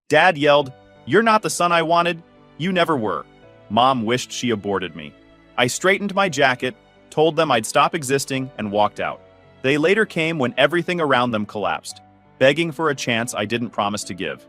Dad yelled, "You're not the son I wanted. You never were." Mom wished she aborted me. I straightened my jacket, told them I'd stop existing, and walked out. They later came when everything around them collapsed, begging for a chance I didn't promise to give.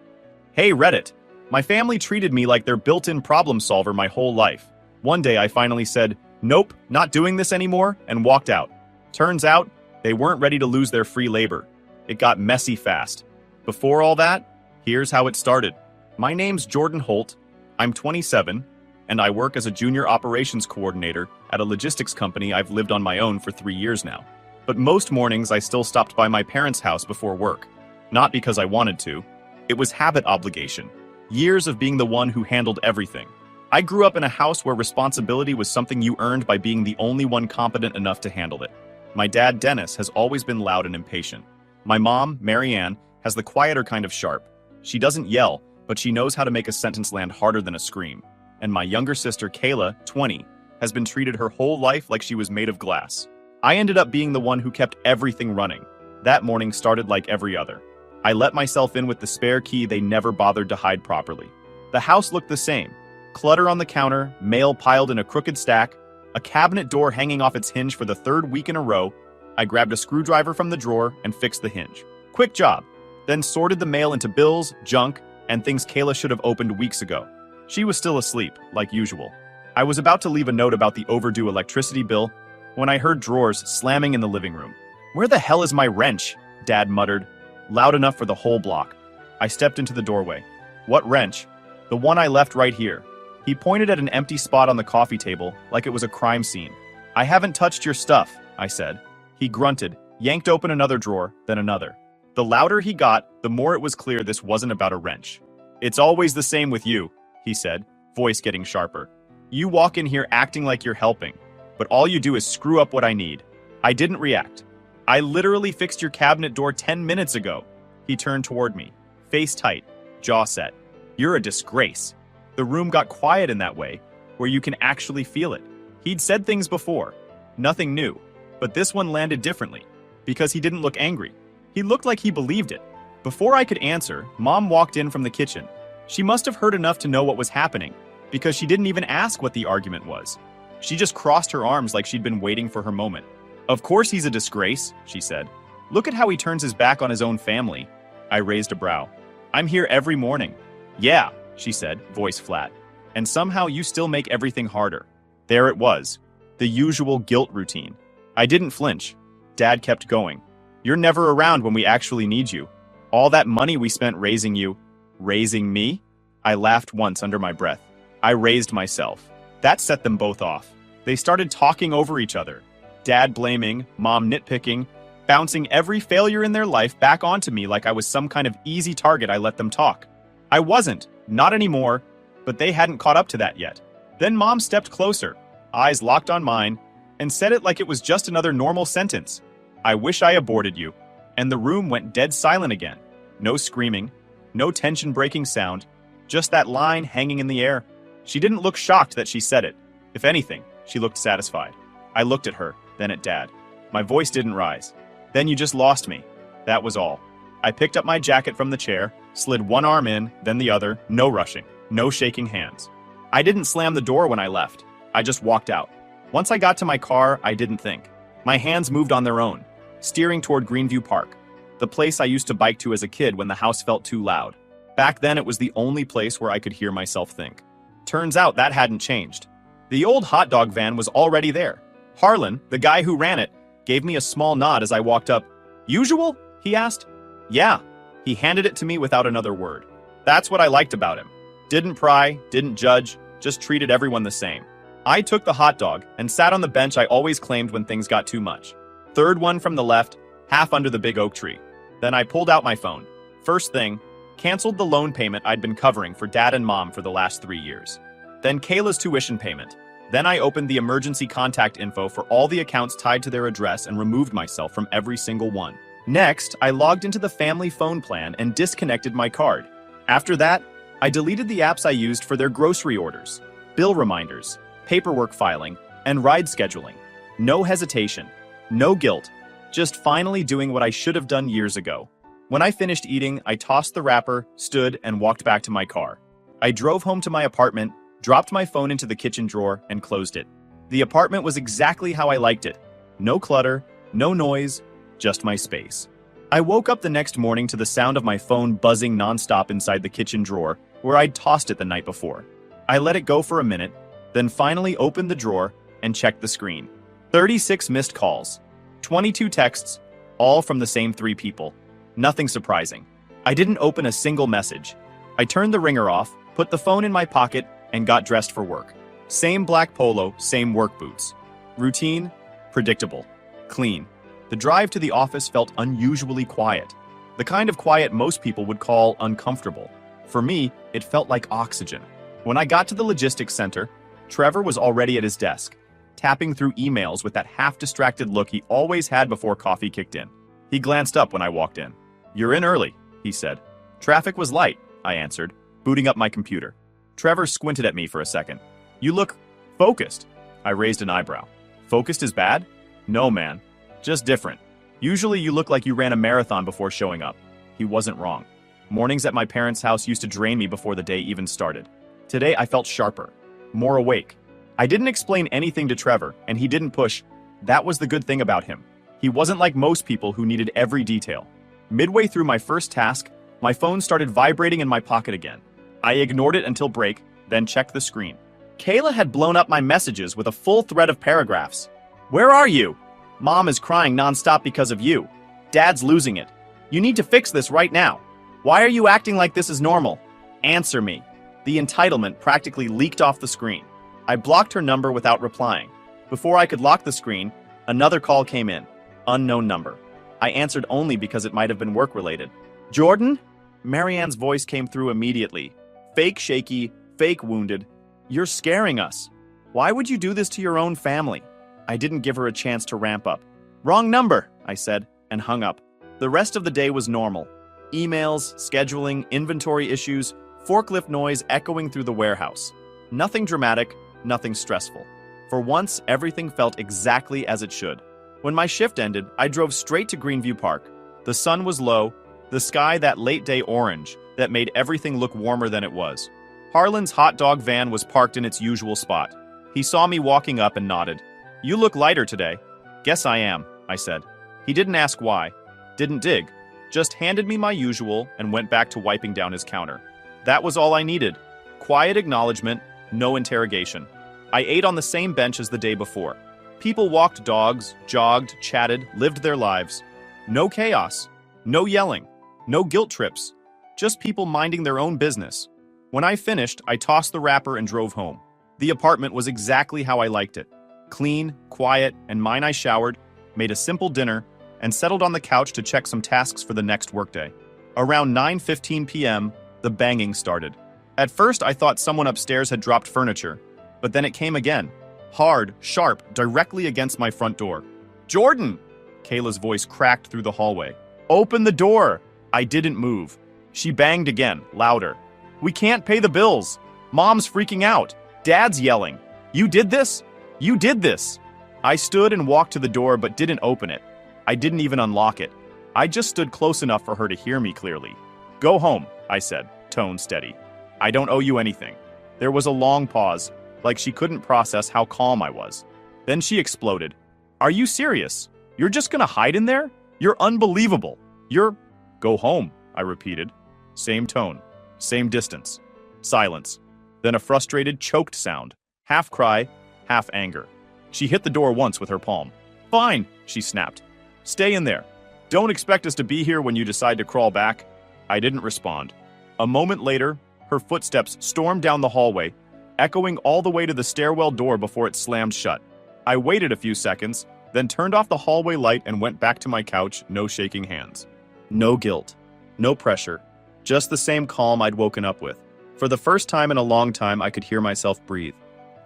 Hey, Reddit. My family treated me like their built-in problem solver my whole life. One day I finally said, "Nope, not doing this anymore," and walked out. Turns out, they weren't ready to lose their free labor. It got messy fast. Before all that, here's how it started. My name's Jordan Holt. I'm 27, and I work as a junior operations coordinator at a logistics company I've lived on my own for 3 years now. But most mornings I still stopped by my parents' house before work. Not because I wanted to. It was habit obligation. Years of being the one who handled everything. I grew up in a house where responsibility was something you earned by being the only one competent enough to handle it. My dad, Dennis, has always been loud and impatient. My mom, Marianne, has the quieter kind of sharp. She doesn't yell, but she knows how to make a sentence land harder than a scream. And my younger sister, Kayla, 20, has been treated her whole life like she was made of glass. I ended up being the one who kept everything running. That morning started like every other. I let myself in with the spare key they never bothered to hide properly. The house looked the same. Clutter on the counter, mail piled in a crooked stack, a cabinet door hanging off its hinge for the 3rd week in a row. I grabbed a screwdriver from the drawer and fixed the hinge. Quick job. Then sorted the mail into bills, junk, and things Kayla should have opened weeks ago. She was still asleep, like usual. I was about to leave a note about the overdue electricity bill when I heard drawers slamming in the living room. "Where the hell is my wrench?" Dad muttered, loud enough for the whole block. I stepped into the doorway. "What wrench?" "The one I left right here." He pointed at an empty spot on the coffee table like it was a crime scene. "I haven't touched your stuff," I said. He grunted, yanked open another drawer, then another. The louder he got, the more it was clear this wasn't about a wrench. "It's always the same with you," he said, voice getting sharper. "You walk in here acting like you're helping, but all you do is screw up what I need." I didn't react. "I literally fixed your cabinet door 10 minutes ago." He turned toward me, face tight, jaw set. "You're a disgrace." The room got quiet in that way, where you can actually feel it. He'd said things before, nothing new, but this one landed differently, because he didn't look angry. He looked like he believed it. Before I could answer, Mom walked in from the kitchen. She must have heard enough to know what was happening, because she didn't even ask what the argument was. She just crossed her arms like she'd been waiting for her moment. "Of course he's a disgrace," she said. "Look at how he turns his back on his own family." I raised a brow. "I'm here every morning." "Yeah," she said, voice flat. "And somehow you still make everything harder." There it was, the usual guilt routine. I didn't flinch. Dad kept going. "You're never around when we actually need you. All that money we spent raising you." "Raising me?" I laughed once under my breath. I raised myself. That set them both off. They started talking over each other. Dad blaming, Mom nitpicking, bouncing every failure in their life back onto me like I was some kind of easy target I let them talk. I wasn't, not anymore, but they hadn't caught up to that yet. Then Mom stepped closer, eyes locked on mine, and said it like it was just another normal sentence. "I wish I aborted you." And the room went dead silent again. No screaming, no tension-breaking sound, just that line hanging in the air. She didn't look shocked that she said it. If anything, she looked satisfied. I looked at her, then at Dad. My voice didn't rise. "Then you just lost me." That was all. I picked up my jacket from the chair, slid one arm in, then the other, no rushing, no shaking hands. I didn't slam the door when I left. I just walked out. Once I got to my car, I didn't think. My hands moved on their own, steering toward Greenview Park, the place I used to bike to as a kid when the house felt too loud. Back then, it was the only place where I could hear myself think. Turns out that hadn't changed. The old hot dog van was already there. Harlan, the guy who ran it, gave me a small nod as I walked up. "Usual?" he asked. "Yeah." He handed it to me without another word. That's what I liked about him. Didn't pry, didn't judge, just treated everyone the same. I took the hot dog and sat on the bench I always claimed when things got too much. Third one from the left, half under the big oak tree. Then I pulled out my phone. First thing, canceled the loan payment I'd been covering for Dad and Mom for the last 3 years. Then Kayla's tuition payment. Then I opened the emergency contact info for all the accounts tied to their address and removed myself from every single one. Next, I logged into the family phone plan and disconnected my card. After that, I deleted the apps I used for their grocery orders, bill reminders, paperwork filing, and ride scheduling. No hesitation, no guilt, just finally doing what I should have done years ago. When I finished eating, I tossed the wrapper, stood, and walked back to my car. I drove home to my apartment, dropped my phone into the kitchen drawer, and closed it. The apartment was exactly how I liked it. No clutter, no noise, just my space. I woke up the next morning to the sound of my phone buzzing nonstop inside the kitchen drawer where I'd tossed it the night before. I let it go for a minute, then finally opened the drawer and checked the screen. 36 missed calls, 22 texts, all from the same 3 people. Nothing surprising. I didn't open a single message. I turned the ringer off, put the phone in my pocket, and got dressed for work. Same black polo, same work boots. Routine, predictable, clean. The drive to the office felt unusually quiet. The kind of quiet most people would call uncomfortable. For me, it felt like oxygen. When I got to the logistics center, Trevor was already at his desk, tapping through emails with that half-distracted look he always had before coffee kicked in. He glanced up when I walked in. "You're in early," he said. "Traffic was light," I answered, booting up my computer. Trevor squinted at me for a second. "You look focused." I raised an eyebrow. "Focused is bad?" "No, man. Just different. Usually you look like you ran a marathon before showing up." He wasn't wrong. Mornings at my parents' house used to drain me before the day even started. Today I felt sharper, more awake. I didn't explain anything to Trevor, and he didn't push. That was the good thing about him. He wasn't like most people who needed every detail. Midway through my first task, my phone started vibrating in my pocket again. I ignored it until break, then checked the screen. Kayla had blown up my messages with a full thread of paragraphs. "Where are you? Mom is crying nonstop because of you. Dad's losing it. You need to fix this right now. Why are you acting like this is normal? Answer me." The entitlement practically leaked off the screen. I blocked her number without replying. Before I could lock the screen, another call came in. Unknown number. I answered only because it might have been work-related. "Jordan?" Marianne's voice came through immediately. Fake shaky, fake wounded. "You're scaring us. Why would you do this to your own family?" I didn't give her a chance to ramp up. "Wrong number," I said, and hung up. The rest of the day was normal. Emails, scheduling, inventory issues, forklift noise echoing through the warehouse. Nothing dramatic, nothing stressful. For once, everything felt exactly as it should. When my shift ended, I drove straight to Greenview Park. The sun was low, the sky that late-day orange that made everything look warmer than it was. Harlan's hot dog van was parked in its usual spot. He saw me walking up and nodded. "You look lighter today." "Guess I am," I said. He didn't ask why, didn't dig, just handed me my usual and went back to wiping down his counter. That was all I needed. Quiet acknowledgement, no interrogation. I ate on the same bench as the day before. People walked dogs, jogged, chatted, lived their lives. No chaos, no yelling, no guilt trips, just people minding their own business. When I finished, I tossed the wrapper and drove home. The apartment was exactly how I liked it. Clean, quiet, and mine. I showered, made a simple dinner, and settled on the couch to check some tasks for the next workday. Around 9:15 p.m., the banging started. At first, I thought someone upstairs had dropped furniture, but then it came again. Hard, sharp, directly against my front door. "Jordan!" Kayla's voice cracked through the hallway. "Open the door!" I didn't move. She banged again, louder. "We can't pay the bills. Mom's freaking out. Dad's yelling. You did this? You did this!" I stood and walked to the door but didn't open it. I didn't even unlock it. I just stood close enough for her to hear me clearly. "Go home," I said, tone steady. "I don't owe you anything." There was a long pause, like she couldn't process how calm I was. Then she exploded. "Are you serious? You're just gonna hide in there? You're unbelievable. You're—" "Go home," I repeated. Same tone, same distance. Silence. Then a frustrated, choked sound. Half cry, half anger. She hit the door once with her palm. "Fine," she snapped. "Stay in there. Don't expect us to be here when you decide to crawl back." I didn't respond. A moment later, her footsteps stormed down the hallway, echoing all the way to the stairwell door before it slammed shut. I waited a few seconds, then turned off the hallway light and went back to my couch, no shaking hands. No guilt. No pressure. Just the same calm I'd woken up with. For the first time in a long time, I could hear myself breathe.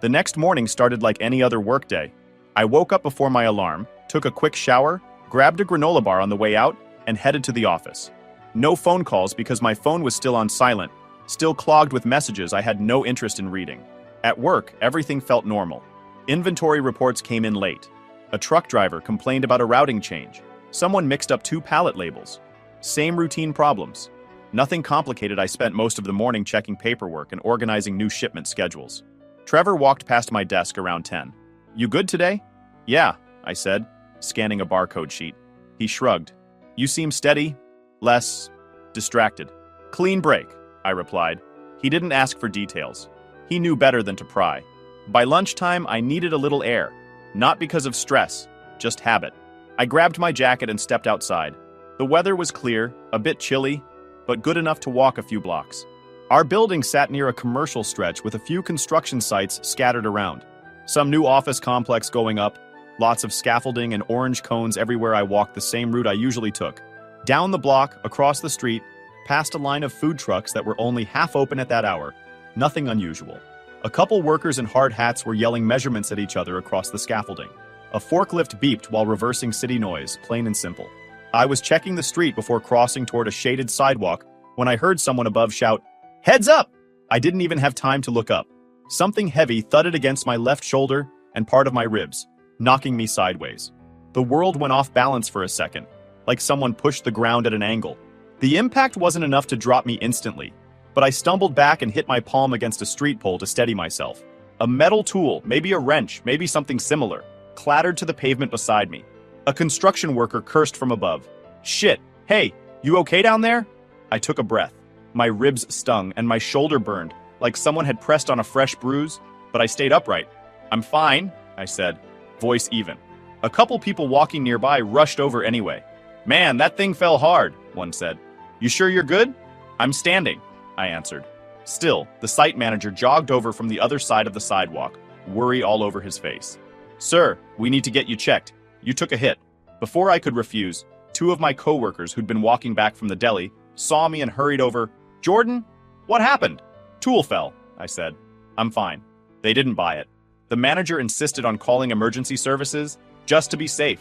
The next morning started like any other workday. I woke up before my alarm, took a quick shower, grabbed a granola bar on the way out, and headed to the office. No phone calls because my phone was still on silent, still clogged with messages I had no interest in reading. At work, everything felt normal. Inventory reports came in late. A truck driver complained about a routing change. Someone mixed up 2 pallet labels. Same routine problems. Nothing complicated. I spent most of the morning checking paperwork and organizing new shipment schedules. Trevor walked past my desk around 10. You good today? Yeah, I said, scanning a barcode sheet. He shrugged. You seem steady, less distracted. Clean break, I replied. He didn't ask for details. He knew better than to pry. By lunchtime, I needed a little air. Not because of stress, just habit. I grabbed my jacket and stepped outside. The weather was clear, a bit chilly, but good enough to walk a few blocks. Our building sat near a commercial stretch with a few construction sites scattered around. Some new office complex going up, lots of scaffolding and orange cones everywhere. I walked the same route I usually took. Down the block, across the street, past a line of food trucks that were only half open at that hour. Nothing unusual. A couple workers in hard hats were yelling measurements at each other across the scaffolding. A forklift beeped while reversing city noise, plain and simple. I was checking the street before crossing toward a shaded sidewalk when I heard someone above shout, "Heads up!" I didn't even have time to look up. Something heavy thudded against my left shoulder and part of my ribs, knocking me sideways. The world went off balance for a second, like someone pushed the ground at an angle. The impact wasn't enough to drop me instantly, but I stumbled back and hit my palm against a street pole to steady myself. A metal tool, maybe a wrench, maybe something similar, clattered to the pavement beside me. A construction worker cursed from above. Shit, hey, you okay down there? I took a breath. My ribs stung and my shoulder burned, like someone had pressed on a fresh bruise, but I stayed upright. I'm fine, I said, voice even. A couple people walking nearby rushed over anyway. Man, that thing fell hard, one said. You sure you're good? I'm standing, I answered. Still, the site manager jogged over from the other side of the sidewalk, worry all over his face. Sir, we need to get you checked. You took a hit. Before I could refuse, two of my coworkers who'd been walking back from the deli saw me and hurried over. Jordan, what happened? Tool fell, I said. I'm fine. They didn't buy it. The manager insisted on calling emergency services just to be safe.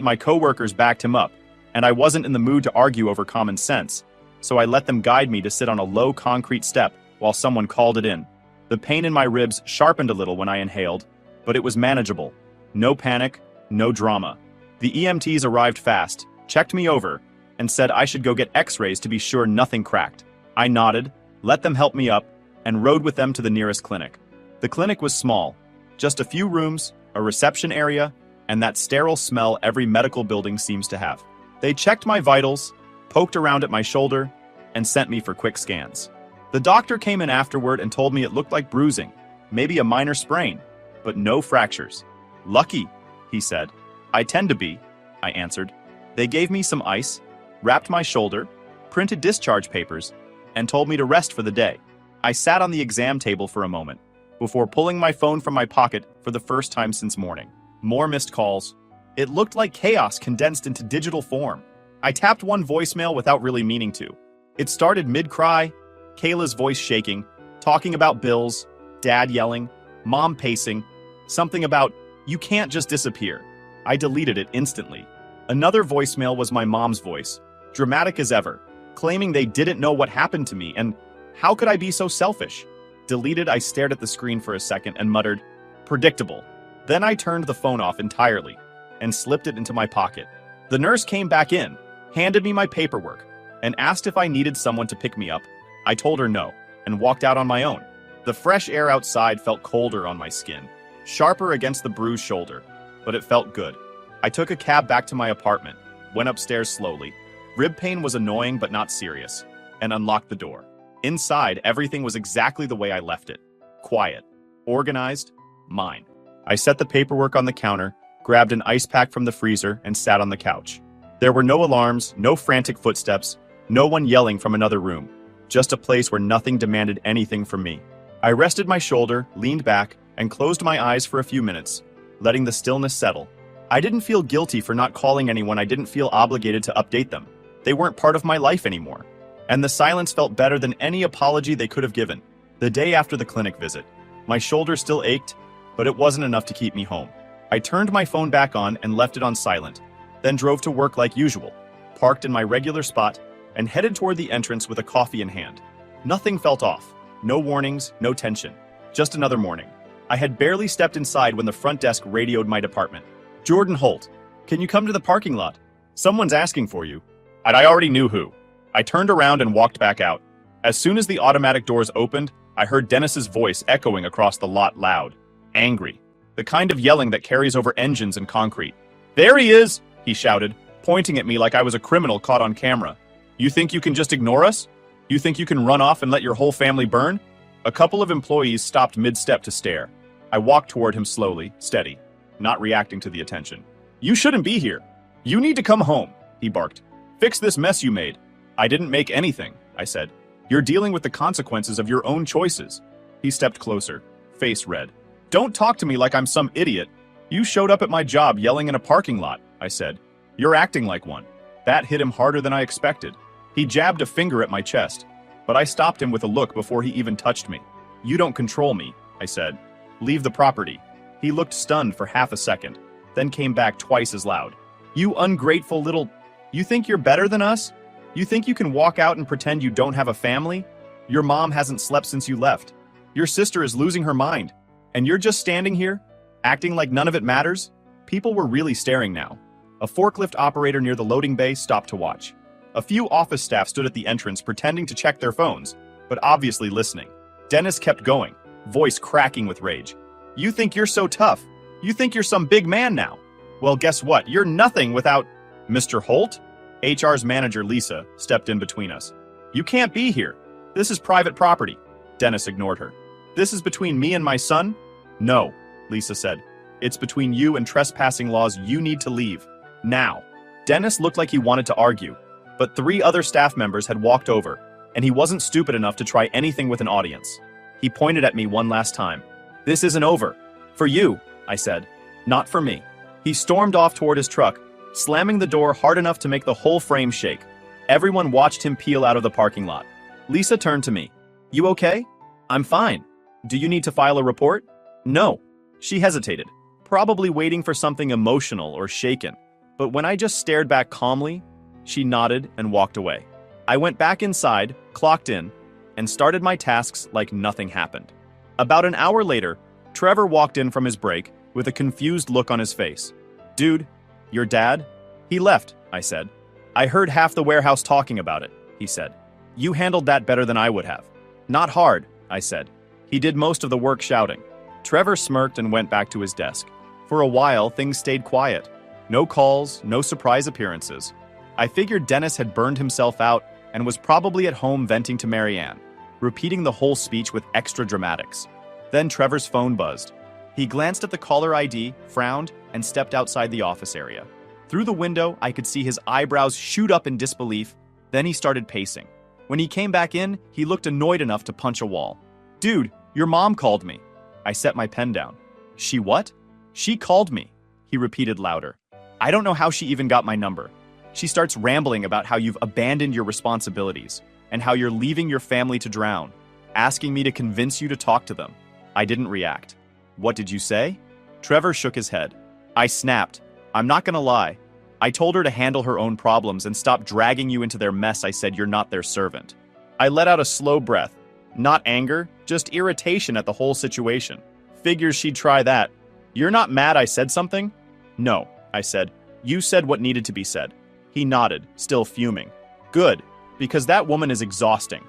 My coworkers backed him up, and I wasn't in the mood to argue over common sense, so I let them guide me to sit on a low concrete step while someone called it in. The pain in my ribs sharpened a little when I inhaled, but it was manageable. No panic, no drama. The EMTs arrived fast, checked me over, and said I should go get x-rays to be sure nothing cracked. I nodded, let them help me up, and rode with them to the nearest clinic. The clinic was small, just a few rooms, a reception area, and that sterile smell every medical building seems to have. They checked my vitals, poked around at my shoulder, and sent me for quick scans. The doctor came in afterward and told me it looked like bruising, maybe a minor sprain, but no fractures. Lucky, he said. I tend to be, I answered. They gave me some ice, wrapped my shoulder, printed discharge papers, and told me to rest for the day. I sat on the exam table for a moment, before pulling my phone from my pocket for the first time since morning. More missed calls. It looked like chaos condensed into digital form. I tapped one voicemail without really meaning to. It started mid-cry, Kayla's voice shaking, talking about bills, dad yelling, mom pacing, something about, you can't just disappear. I deleted it instantly. Another voicemail was my mom's voice, dramatic as ever, claiming they didn't know what happened to me and how could I be so selfish? Deleted, I stared at the screen for a second and muttered, predictable. Then I turned the phone off entirely and slipped it into my pocket. The nurse came back in, handed me my paperwork, and asked if I needed someone to pick me up. I told her no, and walked out on my own. The fresh air outside felt colder on my skin, sharper against the bruised shoulder, but it felt good. I took a cab back to my apartment, went upstairs slowly. Rib pain was annoying but not serious, and unlocked the door. Inside, everything was exactly the way I left it. Quiet, organized, mine. I set the paperwork on the counter, grabbed an ice pack from the freezer, and sat on the couch. There were no alarms, no frantic footsteps, no one yelling from another room. Just a place where nothing demanded anything from me. I rested my shoulder, leaned back, and closed my eyes for a few minutes, letting the stillness settle. I didn't feel guilty for not calling anyone. I didn't feel obligated to update them. They weren't part of my life anymore. And the silence felt better than any apology they could have given. The day after the clinic visit, my shoulder still ached, but it wasn't enough to keep me home. I turned my phone back on and left it on silent, then drove to work like usual, parked in my regular spot, and headed toward the entrance with a coffee in hand. Nothing felt off. No warnings, no tension. Just another morning. I had barely stepped inside when the front desk radioed my department. Jordan Holt, can you come to the parking lot? Someone's asking for you. And I already knew who. I turned around and walked back out. As soon as the automatic doors opened, I heard Dennis's voice echoing across the lot loud, angry, the kind of yelling that carries over engines and concrete. "There he is!" he shouted, pointing at me like I was a criminal caught on camera. "You think you can just ignore us? You think you can run off and let your whole family burn?" A couple of employees stopped mid-step to stare. I walked toward him slowly, steady, not reacting to the attention. "You shouldn't be here. You need to come home," he barked. "Fix this mess you made." "I didn't make anything," I said. "You're dealing with the consequences of your own choices." He stepped closer, face red. "Don't talk to me like I'm some idiot. You showed up at my job yelling in a parking lot," I said. "You're acting like one." That hit him harder than I expected. He jabbed a finger at my chest, but I stopped him with a look before he even touched me. "You don't control me," I said. "Leave the property." He looked stunned for half a second, then came back twice as loud. "You ungrateful little... You think you're better than us? You think you can walk out and pretend you don't have a family? Your mom hasn't slept since you left. Your sister is losing her mind. And you're just standing here, acting like none of it matters?" People were really staring now. A forklift operator near the loading bay stopped to watch. A few office staff stood at the entrance pretending to check their phones, but obviously listening. Dennis kept going, voice cracking with rage. "You think you're so tough? You think you're some big man now? Well, guess what? You're nothing without..." "Mr. Holt?" HR's manager, Lisa, stepped in between us. "You can't be here. This is private property." Dennis ignored her. "This is between me and my son?" "No," Lisa said. "It's between you and trespassing laws. You need to leave. Now." Dennis looked like he wanted to argue, but 3 other staff members had walked over, and he wasn't stupid enough to try anything with an audience. He pointed at me one last time. "This isn't over. For you," I said. "Not for me." He stormed off toward his truck, slamming the door hard enough to make the whole frame shake. Everyone watched him peel out of the parking lot. Lisa turned to me. "You okay?" "I'm fine. Do you need to file a report?" "No." She hesitated, probably waiting for something emotional or shaken. But when I just stared back calmly, she nodded and walked away. I went back inside, clocked in, and started my tasks like nothing happened. About an hour later, Trevor walked in from his break with a confused look on his face. "Dude, your dad?" "He left," I said. "I heard half the warehouse talking about it," he said. "You handled that better than I would have." "Not hard," I said. "He did most of the work shouting." Trevor smirked and went back to his desk. For a while, things stayed quiet. No calls, no surprise appearances. I figured Dennis had burned himself out and was probably at home venting to Marianne, repeating the whole speech with extra dramatics. Then Trevor's phone buzzed. He glanced at the caller ID, frowned, and stepped outside the office area. Through the window, I could see his eyebrows shoot up in disbelief. Then he started pacing. When he came back in, he looked annoyed enough to punch a wall. "Dude, your mom called me." I set my pen down. "She what?" "She called me," he repeated louder. "I don't know how she even got my number. She starts rambling about how you've abandoned your responsibilities and how you're leaving your family to drown, asking me to convince you to talk to them." I didn't react. "What did you say?" Trevor shook his head. I snapped. "I'm not gonna lie. I told her to handle her own problems and stop dragging you into their mess. I said you're not their servant." I let out a slow breath. Not anger, just irritation at the whole situation. Figures she'd try that. "You're not mad I said something?" "No," I said. "You said what needed to be said." He nodded, still fuming. "Good, because that woman is exhausting."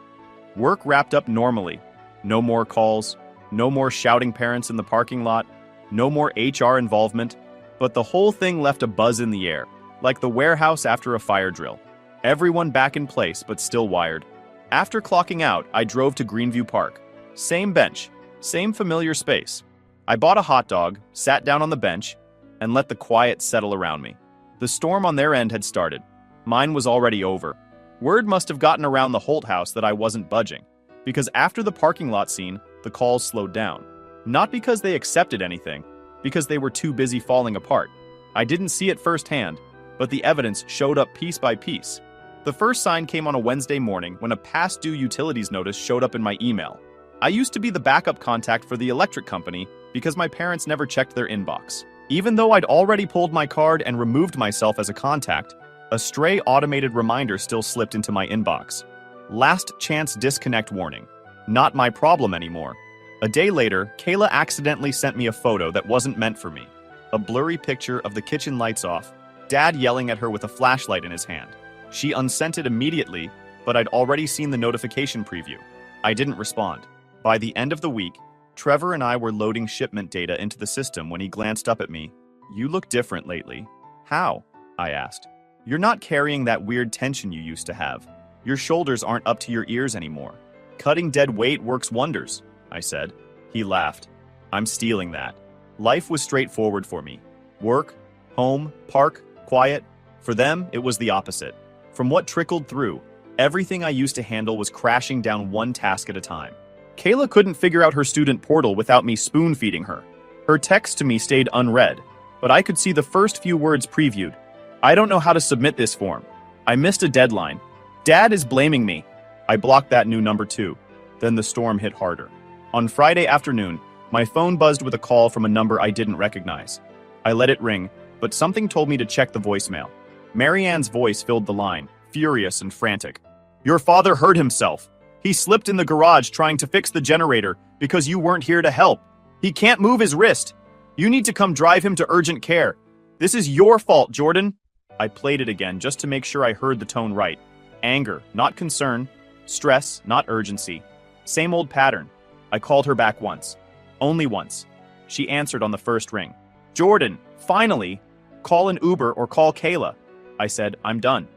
Work wrapped up normally. No more calls, no more shouting parents in the parking lot, no more HR involvement, but the whole thing left a buzz in the air, like the warehouse after a fire drill. Everyone back in place, but still wired. After clocking out, I drove to Greenview Park. Same bench, same familiar space. I bought a hot dog, sat down on the bench, and let the quiet settle around me. The storm on their end had started. Mine was already over. Word must have gotten around the Holt house that I wasn't budging, because after the parking lot scene, the calls slowed down. Not because they accepted anything, because they were too busy falling apart. I didn't see it firsthand, but the evidence showed up piece by piece. The first sign came on a Wednesday morning when a past due utilities notice showed up in my email. I used to be the backup contact for the electric company because my parents never checked their inbox. Even though I'd already pulled my card and removed myself as a contact, a stray automated reminder still slipped into my inbox. Last chance disconnect warning. Not my problem anymore. A day later, Kayla accidentally sent me a photo that wasn't meant for me. A blurry picture of the kitchen lights off, Dad yelling at her with a flashlight in his hand. She unsent it immediately, but I'd already seen the notification preview. I didn't respond. By the end of the week, Trevor and I were loading shipment data into the system when he glanced up at me. "You look different lately." "How?" I asked. "You're not carrying that weird tension you used to have. Your shoulders aren't up to your ears anymore. Cutting dead weight works wonders," I said. He laughed. "I'm stealing that." Life was straightforward for me. Work, home, park, quiet. For them, it was the opposite. From what trickled through, everything I used to handle was crashing down one task at a time. Kayla couldn't figure out her student portal without me spoon-feeding her. Her text to me stayed unread, but I could see the first few words previewed. "I don't know how to submit this form. I missed a deadline. Dad is blaming me." I blocked that new number too. Then the storm hit harder. On Friday afternoon, my phone buzzed with a call from a number I didn't recognize. I let it ring, but something told me to check the voicemail. Marianne's voice filled the line, furious and frantic. "Your father hurt himself. He slipped in the garage trying to fix the generator because you weren't here to help. He can't move his wrist. You need to come drive him to urgent care. This is your fault, Jordan." I played it again just to make sure I heard the tone right. Anger, not concern. Stress, not urgency. Same old pattern. I called her back once. Only once. She answered on the first ring. "Jordan, finally! Call an Uber or call Kayla." I said, "I'm done."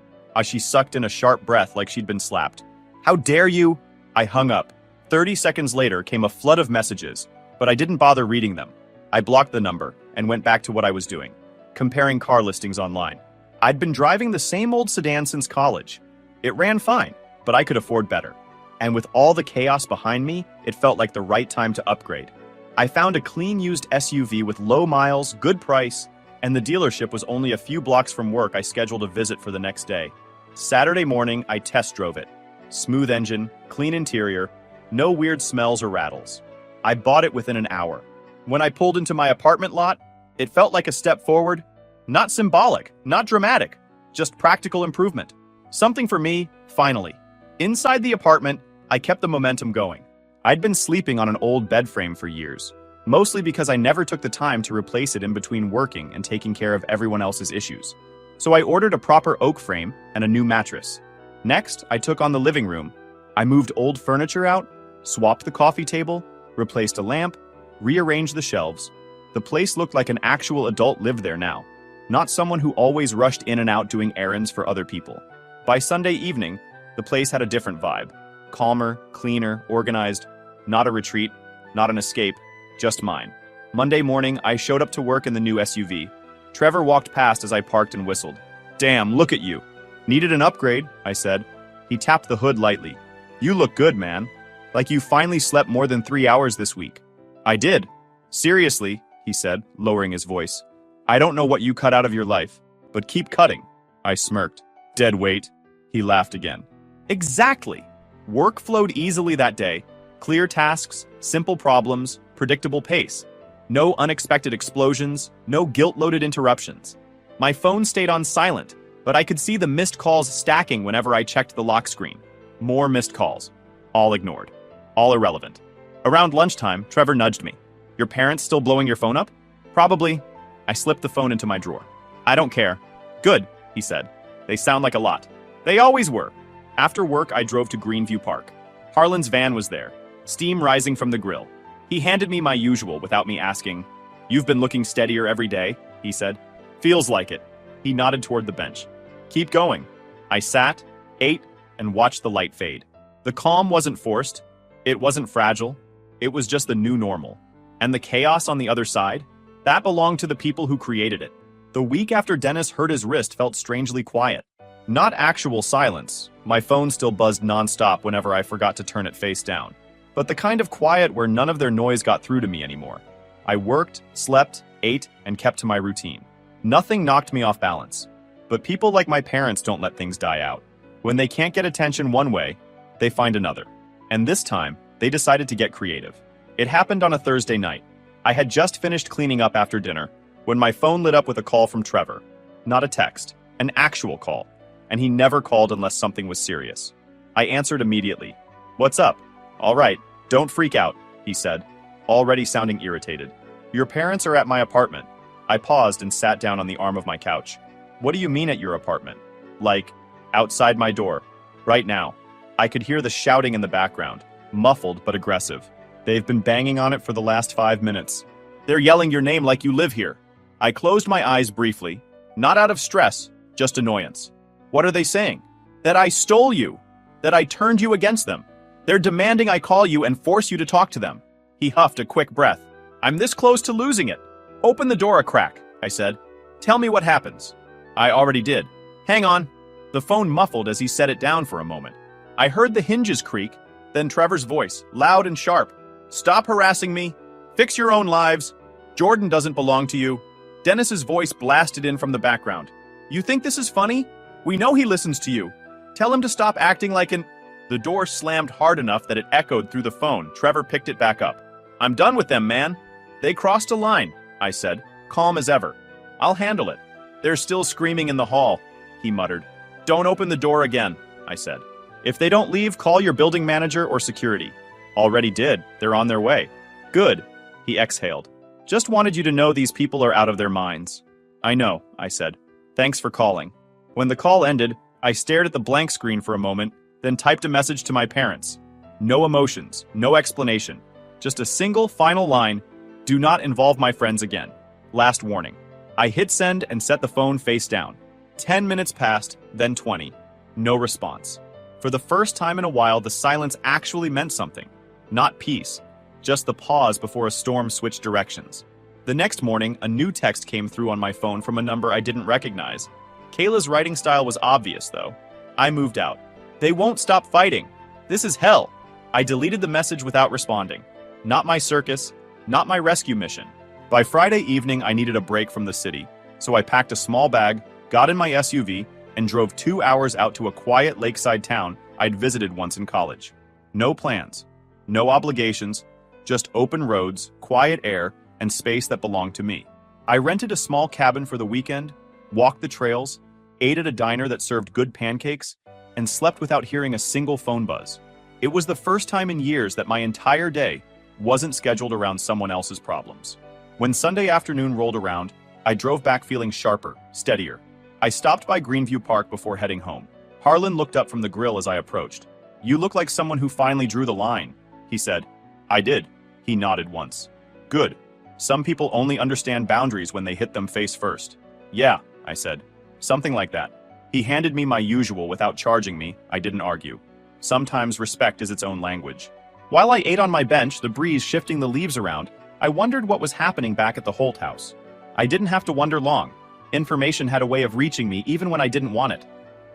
She sucked in a sharp breath like she'd been slapped. "How dare you?" I hung up. 30 seconds later came a flood of messages, but I didn't bother reading them. I blocked the number and went back to what I was doing, comparing car listings online. I'd been driving the same old sedan since college. It ran fine, but I could afford better. And with all the chaos behind me, it felt like the right time to upgrade. I found a clean used SUV with low miles, good price, and the dealership was only a few blocks from work. I scheduled a visit for the next day. Saturday morning, I test drove it. Smooth engine, clean interior, no weird smells or rattles. I bought it within an hour. When I pulled into my apartment lot, it felt like a step forward. Not symbolic, not dramatic, just practical improvement. Something for me, finally. Inside the apartment, I kept the momentum going. I'd been sleeping on an old bed frame for years, mostly because I never took the time to replace it in between working and taking care of everyone else's issues. So I ordered a proper oak frame and a new mattress. Next, I took on the living room. I moved old furniture out, swapped the coffee table, replaced a lamp, rearranged the shelves. The place looked like an actual adult lived there now, not someone who always rushed in and out doing errands for other people. By Sunday evening, the place had a different vibe. Calmer, cleaner, organized. Not a retreat, not an escape, just mine. Monday morning, I showed up to work in the new SUV. Trevor walked past as I parked and whistled. "Damn, look at you." "Needed an upgrade," I said. He tapped the hood lightly. "You look good, man. Like you finally slept more than 3 hours this week." "I did." "Seriously," he said, lowering his voice. "I don't know what you cut out of your life, but keep cutting." I smirked. "Dead weight." He laughed again. Exactly. Work flowed easily that day. Clear tasks, simple problems, predictable pace. No unexpected explosions, no guilt-loaded interruptions. My phone stayed on silent, but I could see the missed calls stacking whenever I checked the lock screen. More missed calls. All ignored. All irrelevant. Around lunchtime, Trevor nudged me. "Your parents still blowing your phone up?" "Probably." I slipped the phone into my drawer. "I don't care." "Good," he said. "They sound like a lot." They always were. After work, I drove to Greenview Park. Harlan's van was there, steam rising from the grill. He handed me my usual without me asking. "You've been looking steadier every day," he said. "Feels like it." He nodded toward the bench. "Keep going." I sat, ate, and watched the light fade. The calm wasn't forced. It wasn't fragile. It was just the new normal. And the chaos on the other side? That belonged to the people who created it. The week after Dennis hurt his wrist felt strangely quiet. Not actual silence. My phone still buzzed nonstop whenever I forgot to turn it face down. But the kind of quiet where none of their noise got through to me anymore. I worked, slept, ate, and kept to my routine. Nothing knocked me off balance. But people like my parents don't let things die out. When they can't get attention one way, they find another. And this time, they decided to get creative. It happened on a Thursday night. I had just finished cleaning up after dinner when my phone lit up with a call from Trevor. Not a text, an actual call. And he never called unless something was serious. I answered immediately. "What's up?" "All right, don't freak out," he said, already sounding irritated. "Your parents are at my apartment." I paused and sat down on the arm of my couch. "What do you mean at your apartment? Like, Outside my door. Right now. I could hear the shouting in the background, muffled but aggressive. They've been banging on it for the last 5 minutes. They're yelling your name like you live here. I closed my eyes briefly, not out of stress, just annoyance. What are they saying? That I stole you. That I turned you against them. They're demanding I call you and force you to talk to them. He huffed a quick breath. I'm this close to losing it. Open the door a crack, I said. Tell me what happens. I already did. Hang on. The phone muffled as he set it down for a moment. I heard the hinges creak, then Trevor's voice, loud and sharp. Stop harassing me. Fix your own lives. Jordan doesn't belong to you. Dennis's voice blasted in from the background. You think this is funny? We know he listens to you. Tell him to stop acting like an... The door slammed hard enough that it echoed through the phone. Trevor picked it back up. I'm done with them, man. They crossed a line, I said, calm as ever. I'll handle it. They're still screaming in the hall, he muttered. Don't open the door again, I said. If they don't leave, call your building manager or security. Already did. They're on their way. Good, he exhaled. Just wanted you to know these people are out of their minds. I know, I said. Thanks for calling. When the call ended, I stared at the blank screen for a moment, then typed a message to my parents. No emotions, no explanation. Just a single final line, do not involve my friends again. Last warning. I hit send and set the phone face down. 10 minutes passed, then 20. No response. For the first time in a while, the silence actually meant something. Not peace, just the pause before a storm switched directions. The next morning, a new text came through on my phone from a number I didn't recognize. Kayla's writing style was obvious, though. I moved out. They won't stop fighting. This is hell. I deleted the message without responding. Not my circus, not my rescue mission. By Friday evening, I needed a break from the city, so I packed a small bag, got in my SUV, and drove 2 hours out to a quiet lakeside town I'd visited once in college. No plans, no obligations, just open roads, quiet air, and space that belonged to me. I rented a small cabin for the weekend, walked the trails, ate at a diner that served good pancakes, and slept without hearing a single phone buzz. It was the first time in years that my entire day wasn't scheduled around someone else's problems. When Sunday afternoon rolled around, I drove back feeling sharper, steadier. I stopped by Greenview Park before heading home. Harlan looked up from the grill as I approached. You look like someone who finally drew the line, he said. I did. He nodded once. Good. Some people only understand boundaries when they hit them face first. Yeah, I said. Something like that. He handed me my usual without charging me. I didn't argue. Sometimes respect is its own language. While I ate on my bench, the breeze shifting the leaves around, I wondered what was happening back at the Holt house. I didn't have to wonder long. Information had a way of reaching me even when I didn't want it.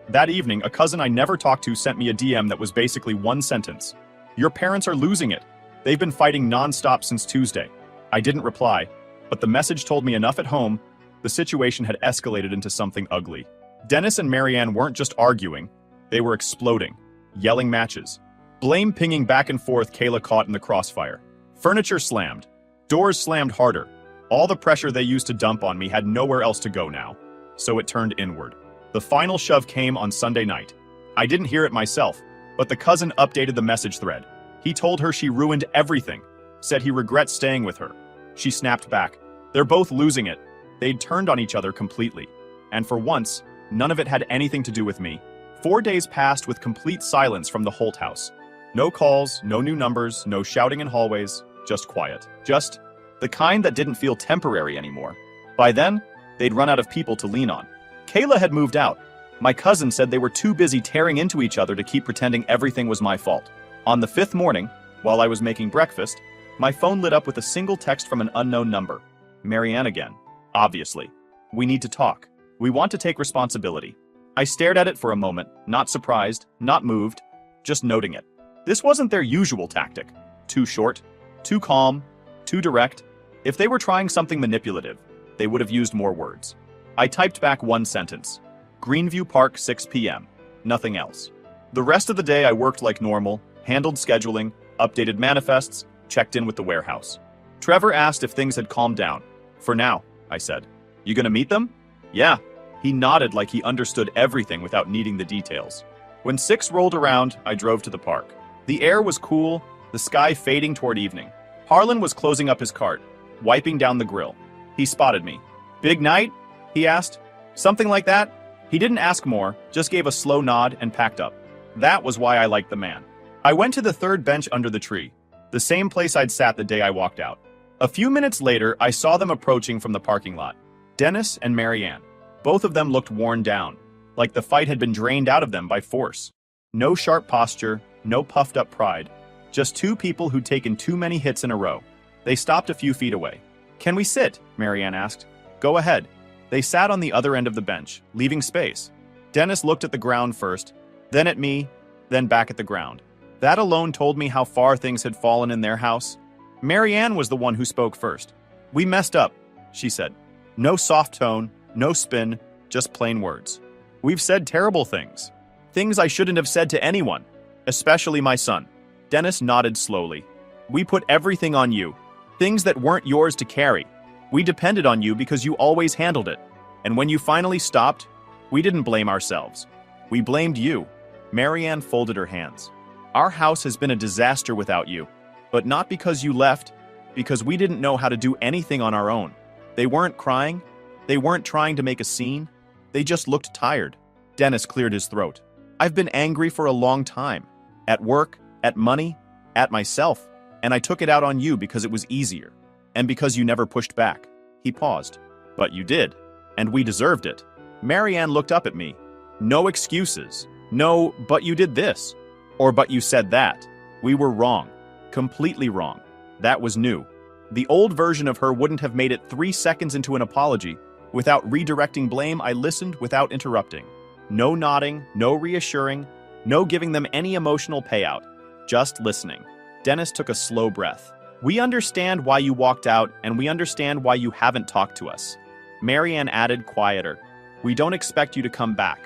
That evening, a cousin I never talked to sent me a DM that was basically one sentence. Your parents are losing it. They've been fighting non-stop since Tuesday. I didn't reply, but the message told me enough at home. The situation had escalated into something ugly. Dennis and Marianne weren't just arguing, they were exploding, yelling matches. Blame pinging back and forth. Kayla caught in the crossfire. Furniture slammed. Doors slammed harder. All the pressure they used to dump on me had nowhere else to go now, so it turned inward. The final shove came on Sunday night. I didn't hear it myself, but the cousin updated the message thread. He told her she ruined everything, said he regrets staying with her. She snapped back. They're both losing it. They'd turned on each other completely. And for once, none of it had anything to do with me. 4 days passed with complete silence from the Holt house. No calls, no new numbers, no shouting in hallways, just quiet. Just the kind that didn't feel temporary anymore. By then, they'd run out of people to lean on. Kayla had moved out. My cousin said they were too busy tearing into each other to keep pretending everything was my fault. On the 5th morning, while I was making breakfast, my phone lit up with a single text from an unknown number. Marianne again. Obviously. We need to talk. We want to take responsibility. I stared at it for a moment, not surprised, not moved, just noting it. This wasn't their usual tactic. Too short, too calm, too direct. If they were trying something manipulative, they would have used more words. I typed back one sentence. Greenview Park, 6 p.m. Nothing else. The rest of the day I worked like normal, handled scheduling, updated manifests, checked in with the warehouse. Trevor asked if things had calmed down. For now, I said. You gonna meet them? Yeah. He nodded like he understood everything without needing the details. When 6 rolled around, I drove to the park. The air was cool, the sky fading toward evening. Harlan was closing up his cart, wiping down the grill. He spotted me. Big night? He asked. Something like that? He didn't ask more, just gave a slow nod and packed up. That was why I liked the man. I went to the third bench under the tree, the same place I'd sat the day I walked out. A few minutes later, I saw them approaching from the parking lot. Dennis and Marianne. Both of them looked worn down, like the fight had been drained out of them by force. No sharp posture, no puffed-up pride. Just two people who'd taken too many hits in a row. They stopped a few feet away. "Can we sit?" Marianne asked. "Go ahead." They sat on the other end of the bench, leaving space. Dennis looked at the ground first, then at me, then back at the ground. That alone told me how far things had fallen in their house. Marianne was the one who spoke first. "We messed up," she said. No soft tone, no spin, just plain words. "We've said terrible things. Things I shouldn't have said to anyone, especially my son." Dennis nodded slowly. "We put everything on you. Things that weren't yours to carry. We depended on you because you always handled it. And when you finally stopped, we didn't blame ourselves. We blamed you." Marianne folded her hands. "Our house has been a disaster without you. But not because you left, because we didn't know how to do anything on our own." They weren't crying. They weren't trying to make a scene. They just looked tired. Dennis cleared his throat. "I've been angry for a long time. At work, at money, at myself. And I took it out on you because it was easier. And because you never pushed back." He paused. "But you did. And we deserved it." Marianne looked up at me. "No excuses. No, but you did this. Or but you said that. We were wrong. Completely wrong." That was new. The old version of her wouldn't have made it 3 seconds into an apology. Without redirecting blame, I listened without interrupting. No nodding, no reassuring, no giving them any emotional payout. Just listening. Dennis took a slow breath. "We understand why you walked out, and we understand why you haven't talked to us." Marianne added, quieter. "We don't expect you to come back.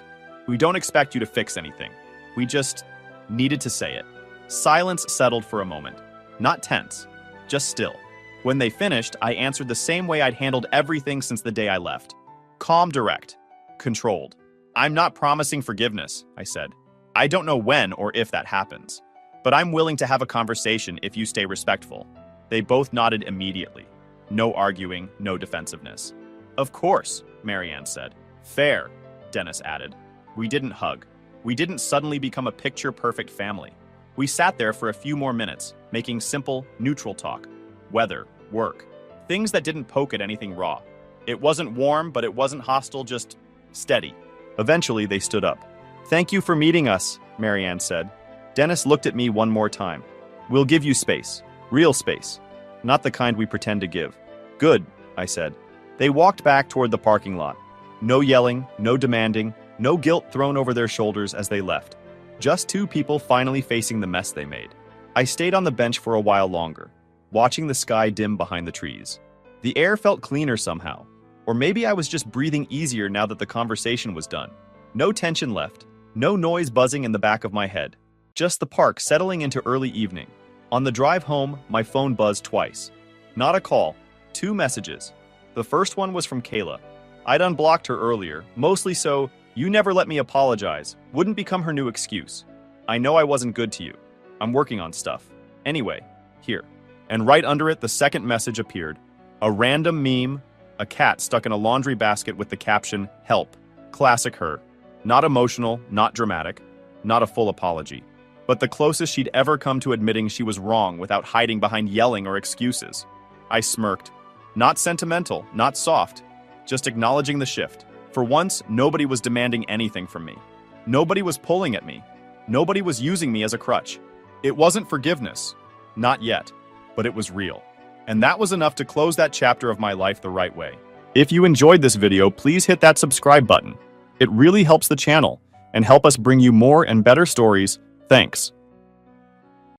We don't expect you to fix anything. We just needed to say it." Silence settled for a moment. Not tense, just still. When they finished, I answered the same way I'd handled everything since the day I left. Calm, direct, controlled. "I'm not promising forgiveness," I said. "I don't know when or if that happens. But I'm willing to have a conversation if you stay respectful." They both nodded immediately. No arguing, no defensiveness. "Of course," Marianne said. "Fair," Dennis added. We didn't hug. We didn't suddenly become a picture-perfect family. We sat there for a few more minutes, making simple, neutral talk. Weather, work, things that didn't poke at anything raw. It wasn't warm, but it wasn't hostile, just steady. Eventually, they stood up. "Thank you for meeting us," Marianne said. Dennis looked at me one more time. "We'll give you space. Real space. Not the kind we pretend to give." "Good," I said. They walked back toward the parking lot. No yelling, no demanding, no guilt thrown over their shoulders as they left. Just two people finally facing the mess they made. I stayed on the bench for a while longer, watching the sky dim behind the trees. The air felt cleaner somehow. Or maybe I was just breathing easier now that the conversation was done. No tension left. No noise buzzing in the back of my head. Just the park settling into early evening. On the drive home, my phone buzzed twice. Not a call, 2 messages. The first one was from Kayla. I'd unblocked her earlier, mostly so "you never let me apologize" wouldn't become her new excuse. I know I wasn't good to you. I'm working on stuff. Anyway, here. And right under it, the second message appeared. A random meme, a cat stuck in a laundry basket with the caption, "Help." Classic her. Not emotional, not dramatic, not a full apology. But the closest she'd ever come to admitting she was wrong without hiding behind yelling or excuses. I smirked. Not sentimental, not soft, just acknowledging the shift. For once, nobody was demanding anything from me. Nobody was pulling at me. Nobody was using me as a crutch. It wasn't forgiveness. Not yet. But it was real. And that was enough to close that chapter of my life the right way. If you enjoyed this video, please hit that subscribe button. It really helps the channel and help us bring you more and better stories. Thanks.